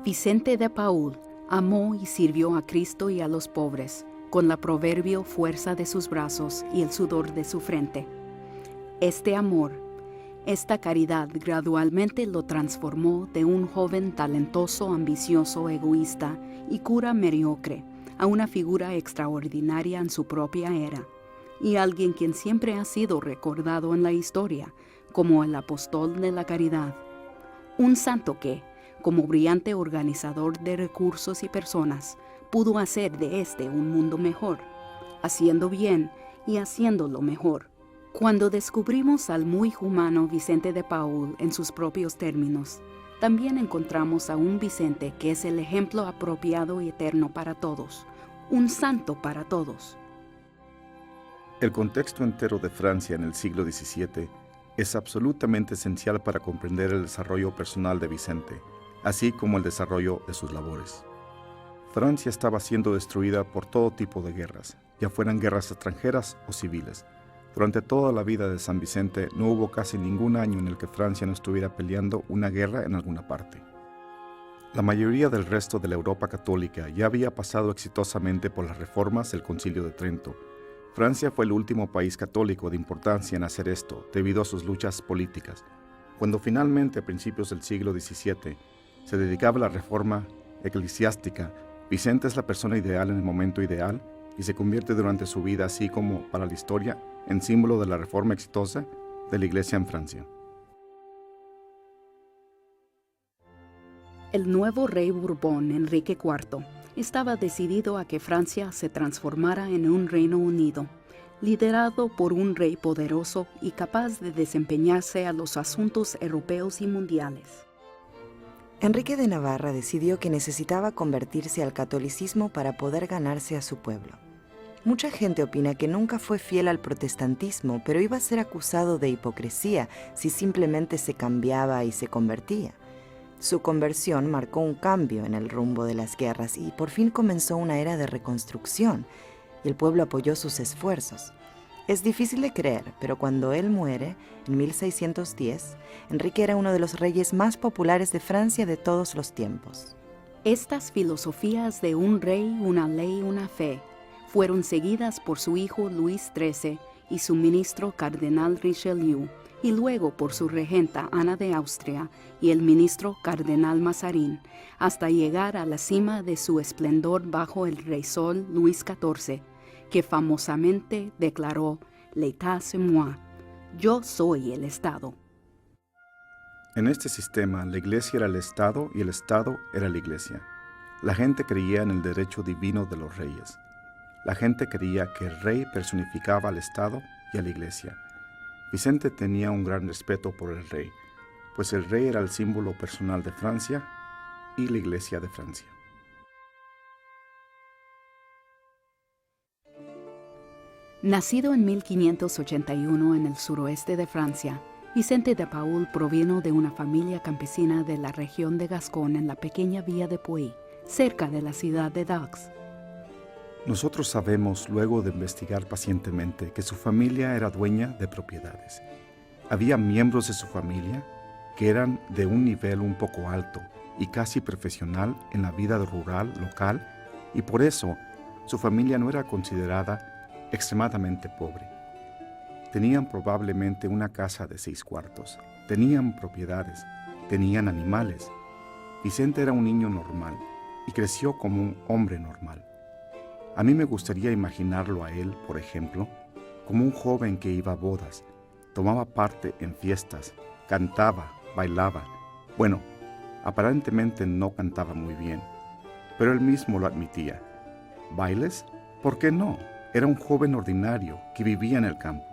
Vicente de Paúl amó y sirvió a Cristo y a los pobres, con la proverbio fuerza de sus brazos y el sudor de su frente. Este amor, esta caridad gradualmente lo transformó de un joven talentoso, ambicioso, egoísta y cura mediocre a una figura extraordinaria en su propia era, y alguien quien siempre ha sido recordado en la historia como el apóstol de la caridad. Un santo que, como brillante organizador de recursos y personas, pudo hacer de este un mundo mejor, haciendo bien y haciéndolo mejor. Cuando descubrimos al muy humano Vicente de Paúl en sus propios términos, también encontramos a un Vicente que es el ejemplo apropiado y eterno para todos, un santo para todos. El contexto entero de Francia en el siglo XVII es absolutamente esencial para comprender el desarrollo personal de Vicente, así como el desarrollo de sus labores. Francia estaba siendo destruida por todo tipo de guerras, ya fueran guerras extranjeras o civiles. Durante toda la vida de San Vicente no hubo casi ningún año en el que Francia no estuviera peleando una guerra en alguna parte. La mayoría del resto de la Europa católica ya había pasado exitosamente por las reformas del Concilio de Trento. Francia fue el último país católico de importancia en hacer esto, debido a sus luchas políticas. Cuando finalmente, a principios del siglo XVII, se dedicaba a la reforma eclesiástica, Vicente es la persona ideal en el momento ideal y se convierte durante su vida, así como para la historia, en símbolo de la reforma exitosa de la Iglesia en Francia. El nuevo rey Borbón, Enrique IV, estaba decidido a que Francia se transformara en un reino unido, liderado por un rey poderoso y capaz de desempeñarse a los asuntos europeos y mundiales. Enrique de Navarra decidió que necesitaba convertirse al catolicismo para poder ganarse a su pueblo. Mucha gente opina que nunca fue fiel al protestantismo, pero iba a ser acusado de hipocresía si simplemente se cambiaba y se convertía. Su conversión marcó un cambio en el rumbo de las guerras y por fin comenzó una era de reconstrucción, y el pueblo apoyó sus esfuerzos. Es difícil de creer, pero cuando él muere, en 1610, Enrique era uno de los reyes más populares de Francia de todos los tiempos. Estas filosofías de un rey, una ley, una fe, fueron seguidas por su hijo Luis XIII y su ministro cardenal Richelieu, y luego por su regenta Ana de Austria y el ministro cardenal Mazarin, hasta llegar a la cima de su esplendor bajo el rey Sol Luis XIV, que famosamente declaró «L'État c'est moi», «Yo soy el Estado». En este sistema, la Iglesia era el Estado y el Estado era la Iglesia. La gente creía en el derecho divino de los reyes. La gente creía que el rey personificaba al Estado y a la Iglesia. Vicente tenía un gran respeto por el rey, pues el rey era el símbolo personal de Francia y la Iglesia de Francia. Nacido en 1581 en el suroeste de Francia, Vicente de Paúl provino de una familia campesina de la región de Gascón en la pequeña villa de Puy, cerca de la ciudad de Dax. Nosotros sabemos, luego de investigar pacientemente, que su familia era dueña de propiedades. Había miembros de su familia que eran de un nivel un poco alto y casi profesional en la vida rural local, y por eso su familia no era considerada extremadamente pobre. Tenían probablemente una casa de 6 cuartos, tenían propiedades, tenían animales. Vicente era un niño normal y creció como un hombre normal. A mí me gustaría imaginarlo a él, por ejemplo, como un joven que iba a bodas, tomaba parte en fiestas, cantaba, bailaba. Bueno, aparentemente no cantaba muy bien, pero él mismo lo admitía. ¿Bailes? ¿Por qué no? Era un joven ordinario que vivía en el campo.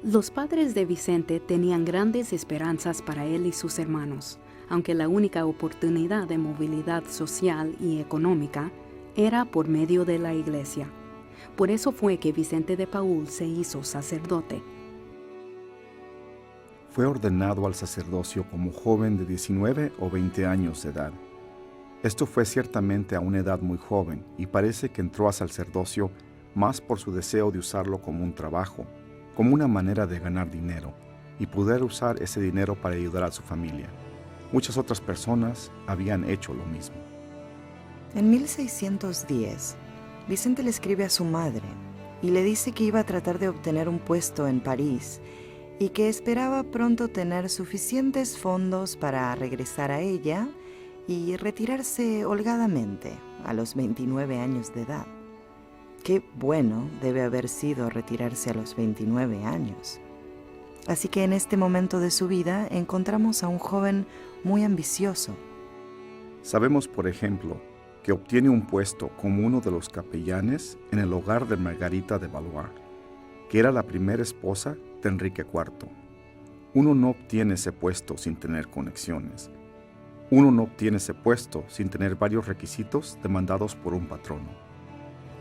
Los padres de Vicente tenían grandes esperanzas para él y sus hermanos, aunque la única oportunidad de movilidad social y económica era por medio de la iglesia. Por eso fue que Vicente de Paúl se hizo sacerdote. Fue ordenado al sacerdocio como joven de 19 o 20 años de edad. Esto fue ciertamente a una edad muy joven y parece que entró al sacerdocio más por su deseo de usarlo como un trabajo, como una manera de ganar dinero, y poder usar ese dinero para ayudar a su familia. Muchas otras personas habían hecho lo mismo. En 1610, Vicente le escribe a su madre y le dice que iba a tratar de obtener un puesto en París y que esperaba pronto tener suficientes fondos para regresar a ella y retirarse holgadamente a los 29 años de edad. Qué bueno debe haber sido retirarse a los 29 años. Así que en este momento de su vida encontramos a un joven muy ambicioso. Sabemos, por ejemplo, que obtiene un puesto como uno de los capellanes en el hogar de Margarita de Valois, que era la primera esposa de Enrique IV. Uno no obtiene ese puesto sin tener conexiones. Uno no obtiene ese puesto sin tener varios requisitos demandados por un patrono.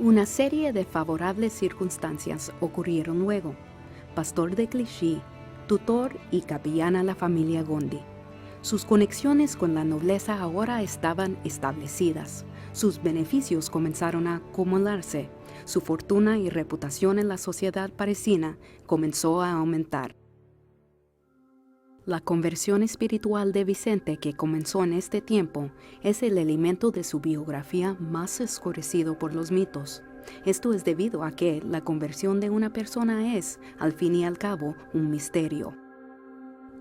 Una serie de favorables circunstancias ocurrieron luego. Pastor de Clichy, tutor y capellán a la familia Gondi. Sus conexiones con la nobleza ahora estaban establecidas. Sus beneficios comenzaron a acumularse. Su fortuna y reputación en la sociedad parisina comenzó a aumentar. La conversión espiritual de Vicente, que comenzó en este tiempo, es el elemento de su biografía más escurecido por los mitos. Esto es debido a que la conversión de una persona es, al fin y al cabo, un misterio.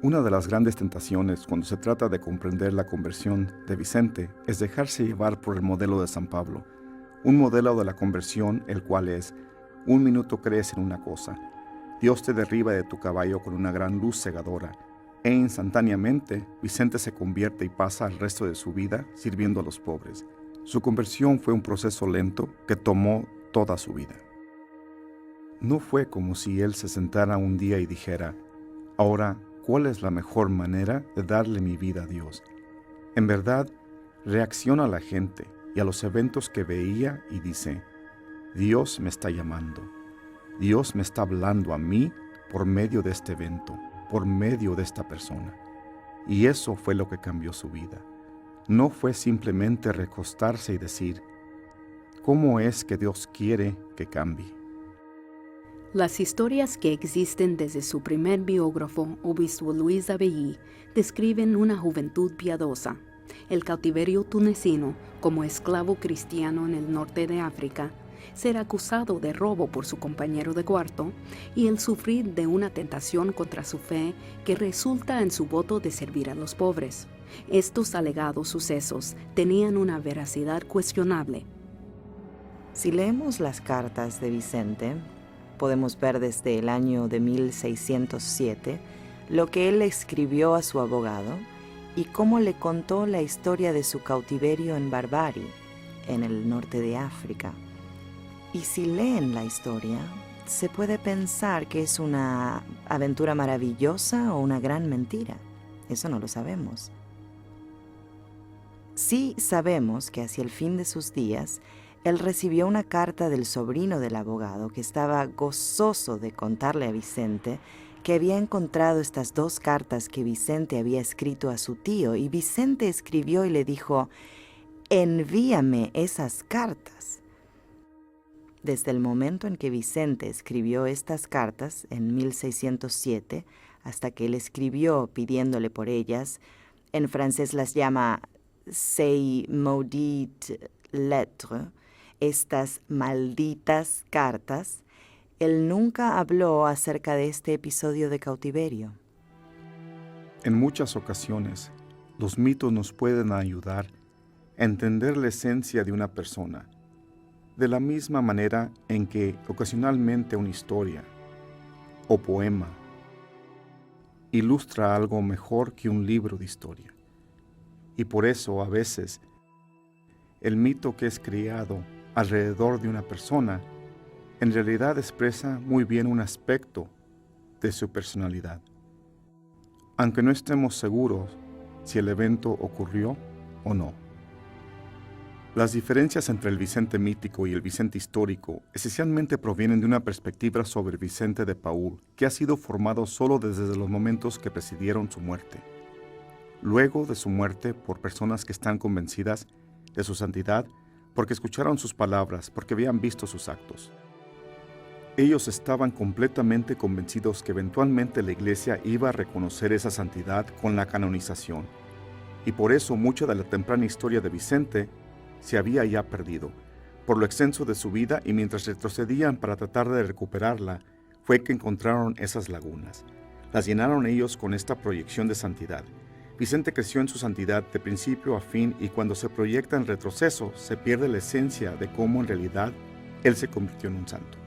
Una de las grandes tentaciones cuando se trata de comprender la conversión de Vicente es dejarse llevar por el modelo de San Pablo, un modelo de la conversión el cual es: un minuto crees en una cosa, Dios te derriba de tu caballo con una gran luz cegadora, e instantáneamente Vicente se convierte y pasa el resto de su vida sirviendo a los pobres. Su conversión fue un proceso lento que tomó toda su vida. No fue como si él se sentara un día y dijera: ahora, ¿cuál es la mejor manera de darle mi vida a Dios? En verdad, reacciona a la gente y a los eventos que veía y dice: Dios me está llamando. Dios me está hablando a mí por medio de este evento, por medio de esta persona. Y eso fue lo que cambió su vida. No fue simplemente recostarse y decir: ¿cómo es que Dios quiere que cambie? Las historias que existen desde su primer biógrafo, obispo Luis Abelí, describen una juventud piadosa, el cautiverio tunecino como esclavo cristiano en el norte de África, ser acusado de robo por su compañero de cuarto y el sufrir de una tentación contra su fe que resulta en su voto de servir a los pobres. Estos alegados sucesos tenían una veracidad cuestionable. Si leemos las cartas de Vicente, podemos ver desde el año de 1607 lo que él escribió a su abogado y cómo le contó la historia de su cautiverio en Barbary, en el norte de África. Y si leen la historia, se puede pensar que es una aventura maravillosa o una gran mentira. Eso no lo sabemos. Sí sabemos que hacia el fin de sus días, él recibió una carta del sobrino del abogado que estaba gozoso de contarle a Vicente que había encontrado estas dos cartas que Vicente había escrito a su tío, y Vicente escribió y le dijo: envíame esas cartas. Desde el momento en que Vicente escribió estas cartas, en 1607, hasta que él escribió pidiéndole por ellas, en francés las llama ces maudites lettres, estas malditas cartas, él nunca habló acerca de este episodio de cautiverio. En muchas ocasiones, los mitos nos pueden ayudar a entender la esencia de una persona, de la misma manera en que ocasionalmente una historia o poema ilustra algo mejor que un libro de historia. Y por eso, a veces, el mito que es creado alrededor de una persona en realidad expresa muy bien un aspecto de su personalidad, aunque no estemos seguros si el evento ocurrió o no. Las diferencias entre el Vicente mítico y el Vicente histórico esencialmente provienen de una perspectiva sobre el Vicente de Paúl, que ha sido formado solo desde los momentos que precedieron su muerte. Luego de su muerte, por personas que están convencidas de su santidad, porque escucharon sus palabras, porque habían visto sus actos. Ellos estaban completamente convencidos que eventualmente la Iglesia iba a reconocer esa santidad con la canonización, y por eso mucha de la temprana historia de Vicente se había ya perdido. Por lo extenso de su vida y mientras retrocedían para tratar de recuperarla, fue que encontraron esas lagunas. Las llenaron ellos con esta proyección de santidad. Vicente creció en su santidad de principio a fin y cuando se proyecta en retroceso se pierde la esencia de cómo en realidad él se convirtió en un santo.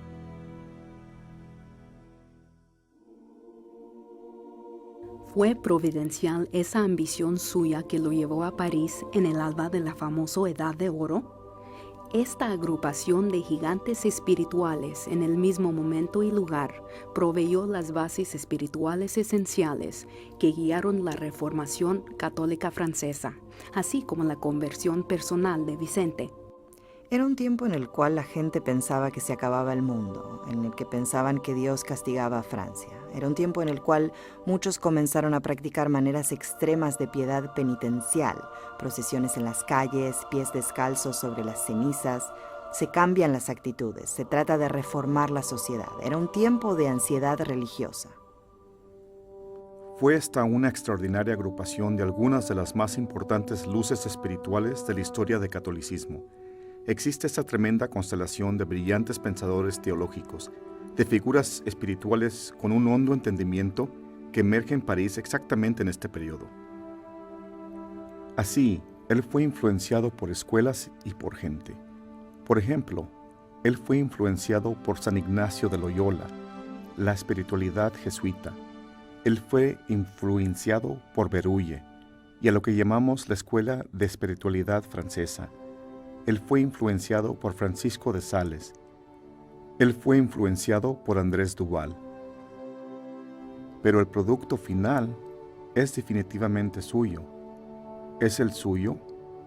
Fue providencial esa ambición suya que lo llevó a París en el alba de la famosa Edad de Oro. Esta agrupación de gigantes espirituales en el mismo momento y lugar proveyó las bases espirituales esenciales que guiaron la Reformación católica francesa, así como la conversión personal de Vicente. Era un tiempo en el cual la gente pensaba que se acababa el mundo, en el que pensaban que Dios castigaba a Francia. Era un tiempo en el cual muchos comenzaron a practicar maneras extremas de piedad penitencial, procesiones en las calles, pies descalzos sobre las cenizas. Se cambian las actitudes, se trata de reformar la sociedad. Era un tiempo de ansiedad religiosa. Fue esta una extraordinaria agrupación de algunas de las más importantes luces espirituales de la historia del catolicismo. Existe esta tremenda constelación de brillantes pensadores teológicos, de figuras espirituales con un hondo entendimiento que emerge en París exactamente en este periodo. Así, él fue influenciado por escuelas y por gente. Por ejemplo, él fue influenciado por San Ignacio de Loyola, la espiritualidad jesuita. Él fue influenciado por Berulle y a lo que llamamos la Escuela de Espiritualidad Francesa. Él fue influenciado por Francisco de Sales. Él fue influenciado por Andrés Duval. Pero el producto final es definitivamente suyo. Es el suyo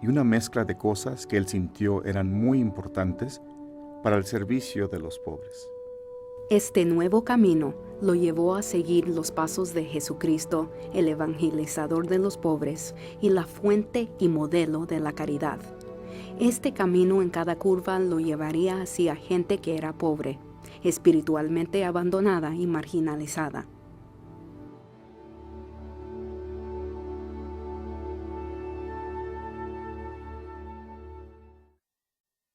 y una mezcla de cosas que él sintió eran muy importantes para el servicio de los pobres. Este nuevo camino lo llevó a seguir los pasos de Jesucristo, el evangelizador de los pobres y la fuente y modelo de la caridad. Este camino en cada curva lo llevaría hacia gente que era pobre, espiritualmente abandonada y marginalizada.